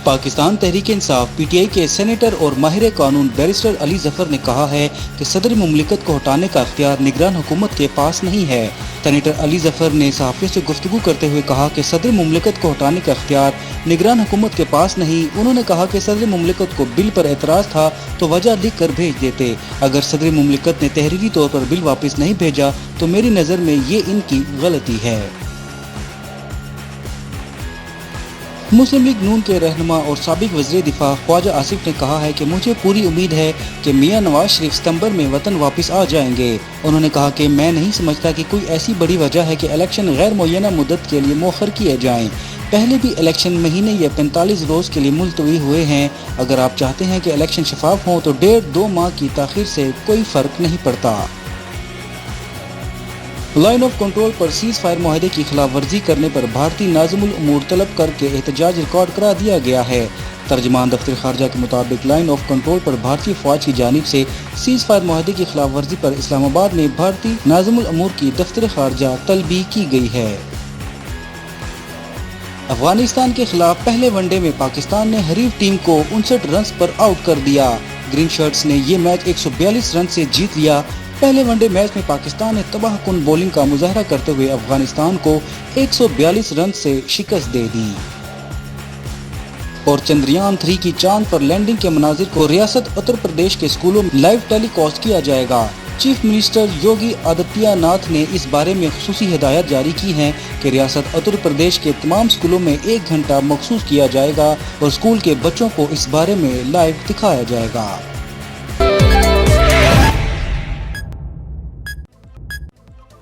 Pakistan Tehreek Insaf PTI के senator और माहिर कानून बैरिस्टर अली जफर ने कहा है कि सदर मुमलिकत को हटाने का इख्तियार निगरान हुकूमत के पास नहीं है। सेनेटर अली जफर ने सहाफ़ियों से गुफ्तगू करते हुए कहा कि सदर मुमलिकत को हटाने का इख्तियार निगरान हुकूमत के पास नहीं। उन्होंने कहा कि सदर मुमलिकत को बिल पर एतराज़ था तो वजह लिख कर भेज देते। अगर सदर मुमलिकत ने तहरीरी तौर पर बिल वापस नहीं भेजा तो मेरी नज़र में ये इनकी गलती है। मुस्लिम लीग नून के रहनुमा और साबिक वज़ीर दिफा ख्वाजा आसिफ ने कहा है कि मुझे पूरी उम्मीद है कि मियां नवाज शरीफ सितंबर में वतन वापस आ जाएंगे। उन्होंने कहा कि मैं नहीं समझता कि कोई ऐसी बड़ी वजह है कि इलेक्शन गैर मुअय्यना मुद्दत के लिए मौखर किए जाएं। पहले भी इलेक्शन महीने या 45 रोज़ के लिए मुलतवी हुए हैं। अगर आप चाहते हैं कि इलेक्शन शफाफ हों तो 1.5-2 माह की ताख़ीर से कोई फ़र्क नहीं पड़ता। लाइन ऑफ कंट्रोल पर सीज फायर मुआहदे की खिलाफ वर्जी करने पर भारतीय नाज़िमुल उमूर तलब करके एहतजाज रिकॉर्ड करा दिया गया है। तर्जमान दफ्तर खारजा के मुताबिक लाइन ऑफ कंट्रोल पर भारतीय फौज की जानिब से सीज फायर मुआहदे की खिलाफ वर्जी पर इस्लामाबाद में भारतीय नाज़िमुल उमूर की दफ्तर खारजा तलबी की गई है। अफगानिस्तान के खिलाफ पहले वनडे में पाकिस्तान ने हरीफ टीम को 59 रन पर आउट कर दिया। ग्रीन शर्ट्स ने ये मैच 142 रन से जीत लिया। पहले वनडे मैच में पाकिस्तान ने तबाहकुन बॉलिंग का मुजाहरा करते हुए अफगानिस्तान को 142 रन से शिकस्त दे दी। और चंद्रयान 3 की चांद पर लैंडिंग के मनाजिर को रियासत उत्तर प्रदेश के स्कूलों में लाइव टेलीकास्ट किया जाएगा। चीफ मिनिस्टर योगी आदित्यनाथ ने इस बारे में खुसूसी हिदायत जारी की हैं कि रियासत उत्तर प्रदेश के तमाम स्कूलों में 1 घंटा मखसूस किया जाएगा और स्कूल के बच्चों को इस बारे में लाइव दिखाया जाएगा।